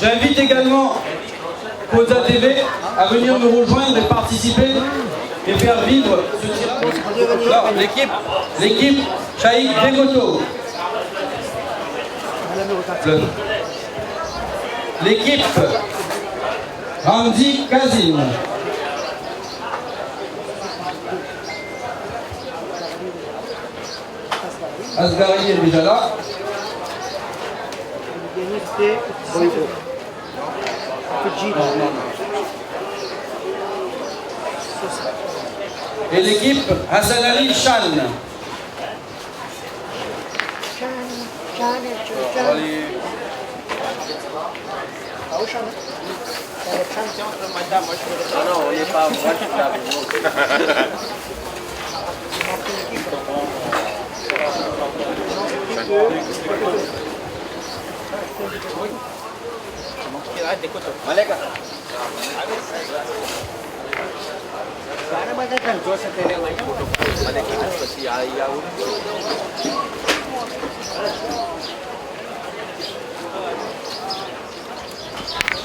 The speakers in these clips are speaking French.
J'invite également Cosa TV à venir nous rejoindre et participer et faire vivre ce tirage. Non, l'équipe Shaikh Degoto. L'équipe Ramzi Kazim. Asghari est déjà là. Et l'équipe Hassan Ali Shan. Non, on n'est pas.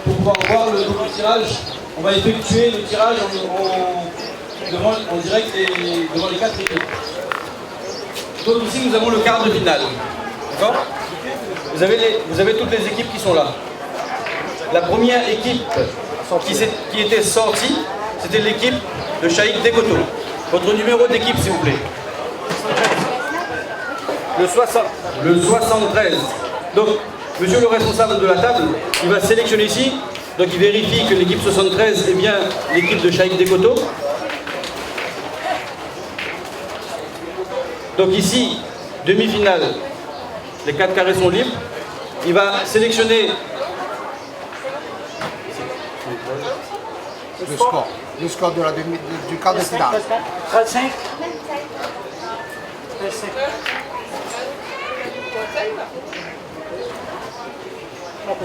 Pour pouvoir voir le double tirage, on va effectuer le tirage en direct devant les 4 équipes. Donc ici nous avons le quart de finale. D'accord ? Vous avez toutes les équipes qui sont là. La première équipe qui était sortie, c'était l'équipe de Shaikh Degoto. Votre numéro d'équipe, s'il vous plaît. Le 73. Donc, monsieur le responsable de la table, il va sélectionner ici. Donc, il vérifie que l'équipe 73 est bien l'équipe de Shaikh Degoto. Donc ici, demi-finale, les 4 carrés sont libres. Il va sélectionner le score de du quart de finale. 35.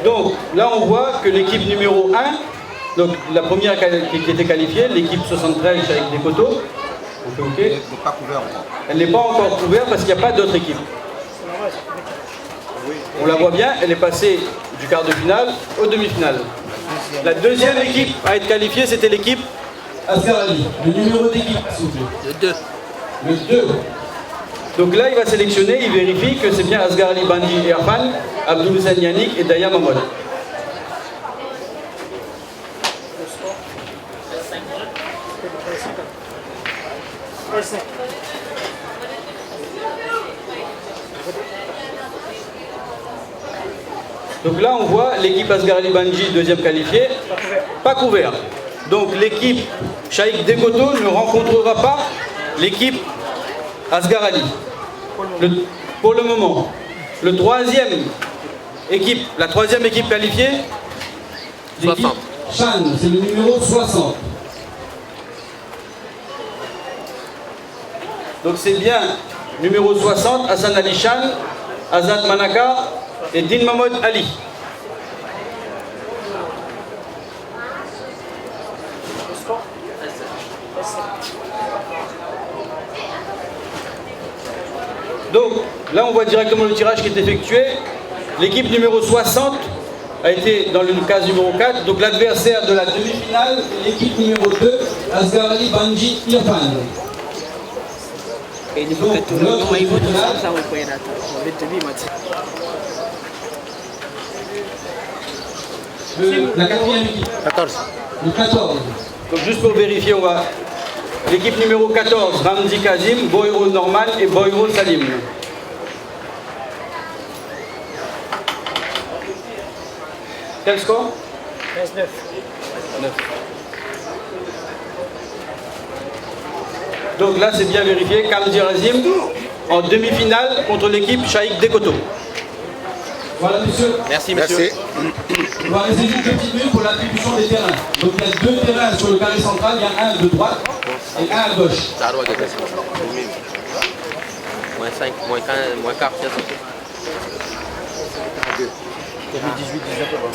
Donc là on voit que l'équipe numéro 1, donc la première qui était qualifiée, l'équipe 73 avec des coteaux, Elle n'est pas couverte encore. elle n'est pas encore couverte parce qu'il n'y a pas d'autres équipes. On la voit bien, elle est passée du quart de finale au demi-finale. La deuxième équipe à être qualifiée, c'était l'équipe Asghar Ali. Le numéro d'équipe, s'il vous plaît. Le 2. Le 2. Donc là, il va sélectionner, il vérifie que c'est bien Asghar Ali Bandji Irfan, Abdul Hussein Yannick et Daya Mahmoud. Donc là, on voit l'équipe Asghar Ali Bandji, deuxième qualifiée, pas couvert. Donc l'équipe Shaikh Degoto ne rencontrera pas l'équipe Asghar Ali. Pour le moment. La troisième équipe qualifiée, 60. Chan, c'est le numéro 60. Donc c'est bien numéro 60, Hassan Ali Chan, Azad Manaka et Din Mahmoud Ali. Donc là on voit directement le tirage qui est effectué. L'équipe numéro 60 a été dans le cas numéro 4. Donc l'adversaire de la demi-finale, l'équipe numéro 2, Asghar Ali Bandji Irfan. La quatrième équipe. 14. Le 14. Donc juste pour vérifier, on va. L'équipe numéro 14, Ramzi Kazim, Boyro Norman et Boyro Salim. Quel score? 9. 9. Donc là, c'est bien vérifié. Kamzi Razim en demi-finale contre l'équipe Shaikh Degoto. Voilà, monsieur. Merci, monsieur. On va rester une petite minute pour l'attribution des terrains. Donc il y a 2 terrains sur le carré central. Il y a un de droite et un à gauche. Ça doit être moins 5, moins 15, moins 4, c'est ça. 2018, 19 euros.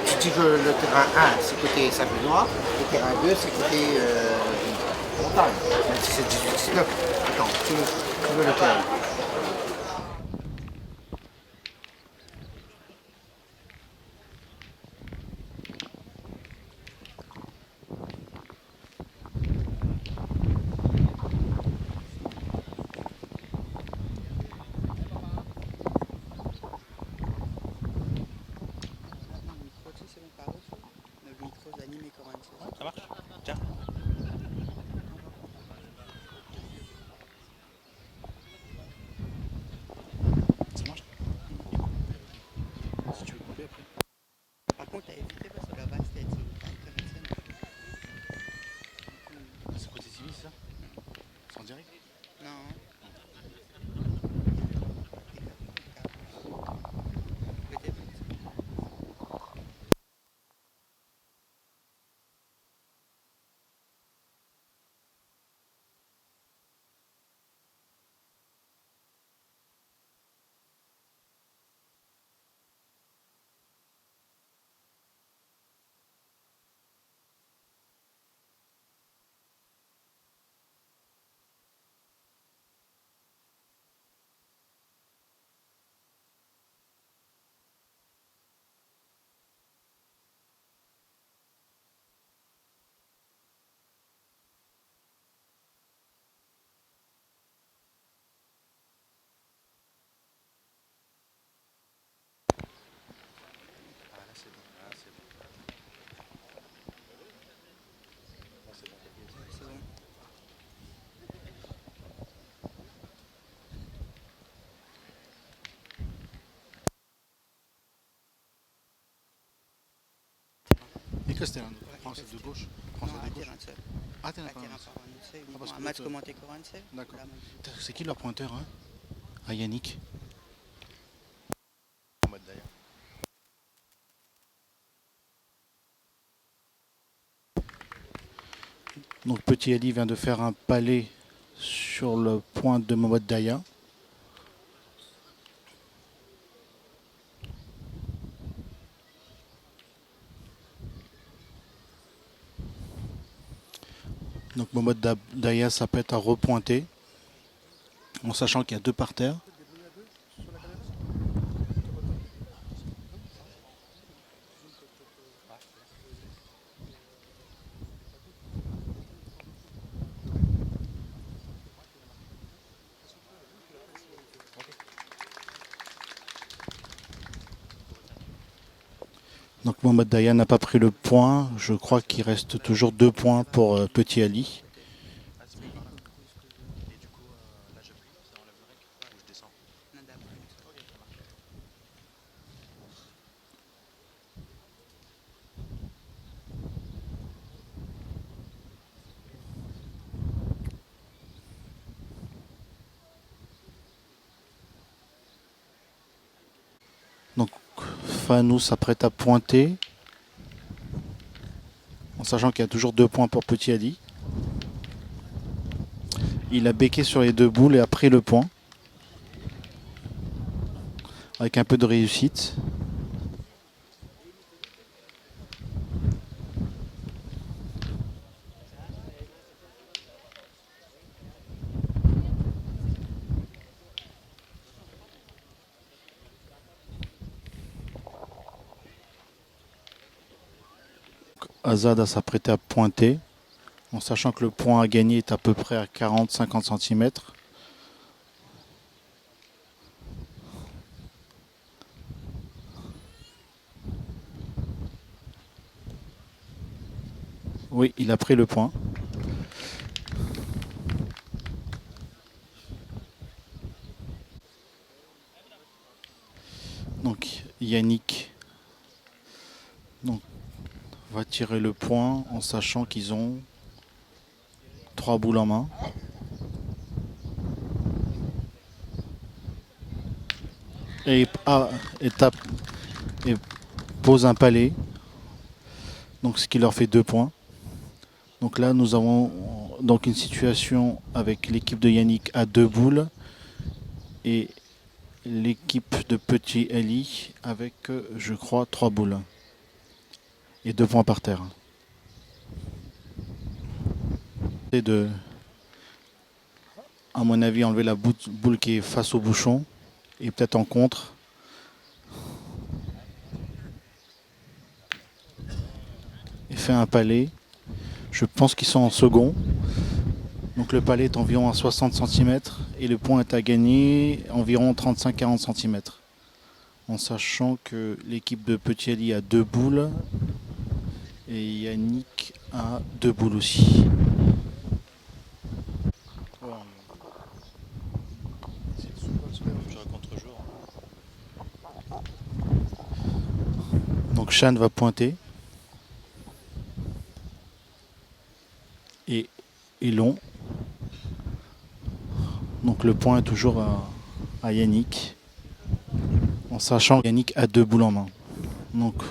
Tu dis que le terrain 1, c'est côté Saint-Benoît, le terrain 2, c'est côté Montagne. Même si c'est 18, 19. Attends, tu veux le terrain. Si tu veux couper après. Par contre, t'as évité parce que là-bas, c'était dit. C'est côté TV ça? C'est en direct? Non. Ah là c'est bon, là c'est bon. Là c'est bon. C'est bon. Et que c'était un prends celle de gauche. Prends Non, celle un de gauche. terrain seul. Ah t'es Un d'accord. terrain par un seul. Ah, parce que Un match l'autre- commenté par un seul. D'accord. Là, moi, C'est qui leur pointeur hein? Ah Yannick. En mode d'ailleurs. Donc Petit Ali vient de faire un palais sur le point de Mohamed Daya. Donc Mohamed Daya s'apprête à repointer en sachant qu'il y a 2 parterres. Donc Mohamed Daya n'a pas pris le point. Je crois qu'il reste toujours 2 points pour Petit Ali. Donc Fanou s'apprête à pointer en sachant qu'il y a toujours 2 points pour Petit Ali. Il a béqué sur les 2 boules et a pris le point avec un peu de réussite. Azad a s'apprêté à pointer en sachant que le point à gagner est à peu près à 40-50 cm. Oui, il a pris le point. Donc Yannick va tirer le point en sachant qu'ils ont 3 boules en main. Et pose un palais. Donc ce qui leur fait 2 points. Donc là nous avons donc une situation avec l'équipe de Yannick à 2 boules et l'équipe de Petit Ali avec je crois 3 boules. Et 2 points par terre. Et de, à mon avis, enlever la boule qui est face au bouchon et peut-être en contre. Et fait un palais. Je pense qu'ils sont en second. Donc le palais est environ à 60 cm et le point est à gagner environ 35-40 cm. En sachant que l'équipe de Petit Ali a 2 boules et Yannick a 2 boules aussi. Donc Shan va pointer. Et long. Donc le point est toujours à Yannick. En sachant que Yannick a 2 boules en main. Donc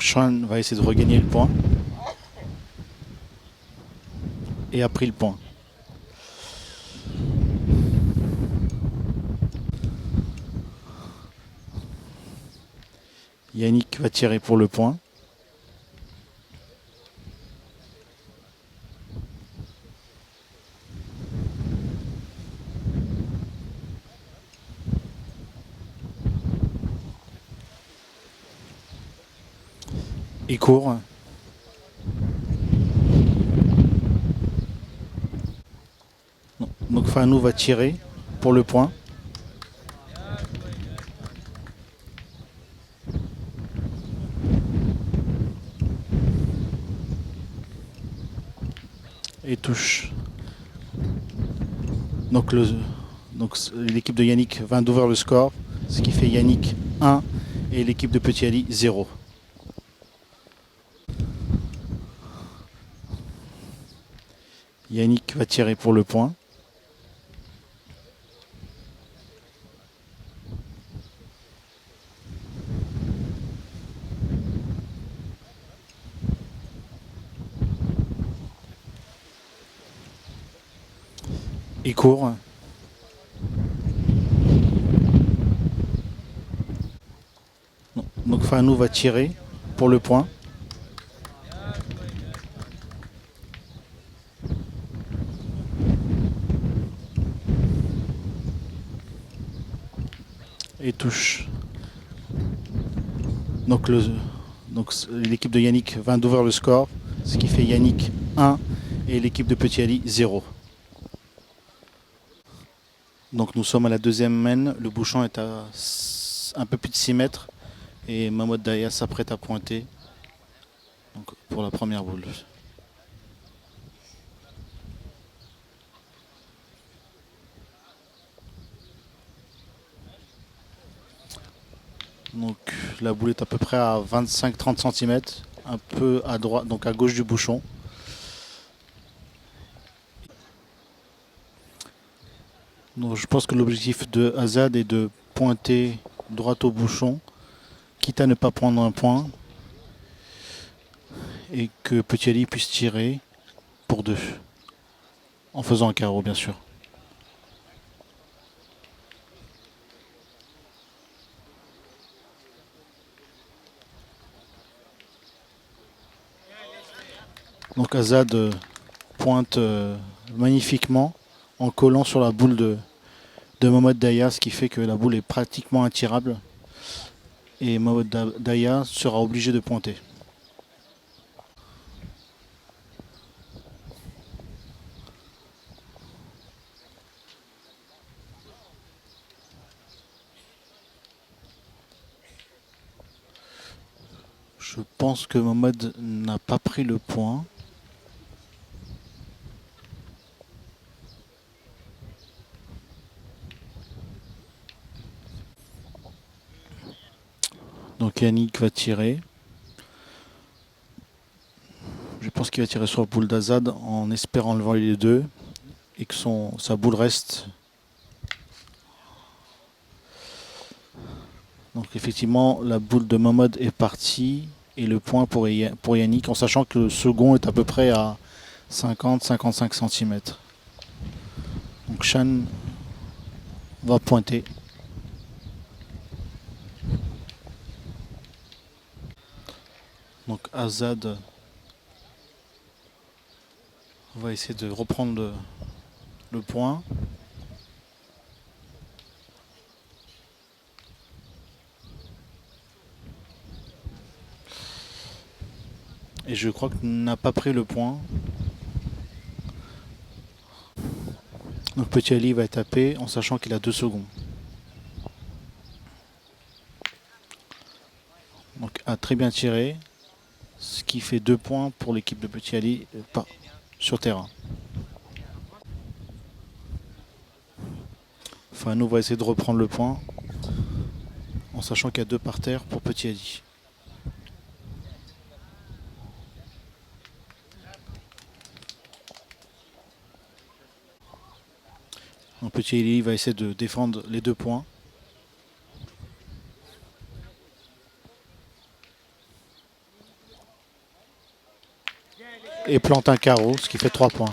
Shan va essayer de regagner le point. Et a pris le point. Yannick va tirer pour le point. Il court. Donc Fanou va tirer pour le point. Et touche. Donc l'équipe de Yannick vient d'ouvrir le score, ce qui fait Yannick 1 et l'équipe de Petit Ali 0. Yannick va tirer pour le point. Il court. Donc Fanou va tirer pour le point. Et touche. Donc l'équipe de Yannick vient d'ouvrir le score, ce qui fait Yannick 1 et l'équipe de Petit Ali 0. Donc nous sommes à la deuxième main, le bouchon est à un peu plus de 6 mètres et Mahmoud Daya s'apprête à pointer donc, pour la première boule. Donc la boule est à peu près à 25-30 cm, un peu à droite, donc à gauche du bouchon. Donc je pense que l'objectif de Azad est de pointer droit au bouchon, quitte à ne pas prendre un point, et que Petit Ali puisse tirer pour 2, en faisant un carreau bien sûr. Donc Azad pointe magnifiquement en collant sur la boule de Mahmoud Daya, ce qui fait que la boule est pratiquement intirable et Mahmoud Daya sera obligé de pointer. Je pense que Mahmoud n'a pas pris le point. Donc Yannick va tirer. Je pense qu'il va tirer sur la boule d'Azad en espérant lever les deux et que sa boule reste. Donc effectivement la boule de Mahmoud est partie et le point pour Yannick, en sachant que le second est à peu près à 50-55 cm. Donc Shan va pointer. Donc Azad va essayer de reprendre le point. Et je crois qu'il n'a pas pris le point. Donc Petit Ali va taper en sachant qu'il a 2 secondes. Donc a très bien tiré. Ce qui fait 2 points pour l'équipe de Petit Ali. sur terrain. Fanou va essayer de reprendre le point en sachant qu'il y a 2 par terre pour Petit Ali. Donc Petit Ali va essayer de défendre les 2 points. Et plante un carreau, ce qui fait 3 points.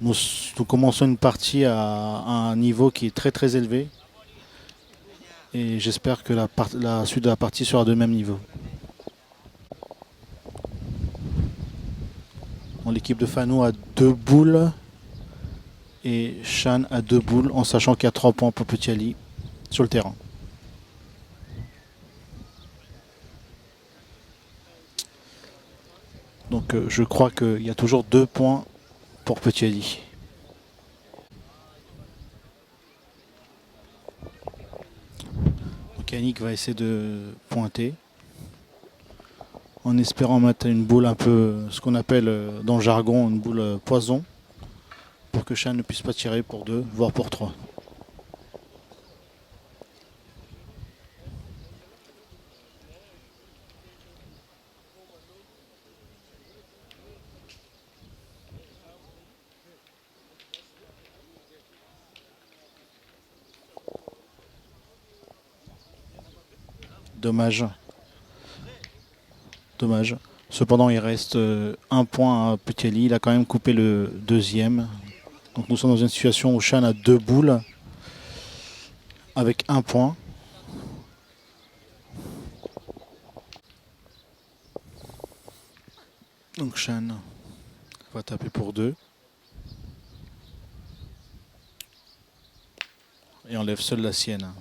Nous commençons une partie à un niveau qui est très très élevé. Et j'espère que la suite de la partie sera de même niveau. L'équipe de Fanou a 2 boules. Et Shan a 2 boules en sachant qu'il y a 3 points pour Petit Ali sur le terrain. Donc je crois qu'il y a toujours 2 points pour Petit Ali. Donc Yannick va essayer de pointer en espérant mettre une boule un peu, ce qu'on appelle dans le jargon une boule poison, pour que Shan ne puisse pas tirer pour 2, voire pour 3. Dommage. Dommage. Cependant, il reste 1 point à Petit Ali. Il a quand même coupé le 2e. Donc nous sommes dans une situation où Shan a 2 boules avec 1 point. Donc Shan va taper pour 2. Et enlève seule la sienne.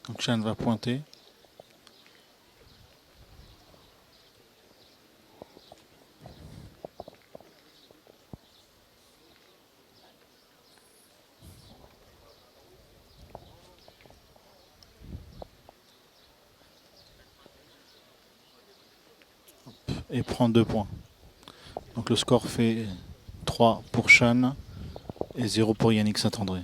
Donc Shan va pointer. Et prend 2 points. Donc le score fait 3 pour Shan et 0 pour Yannick Saint-André.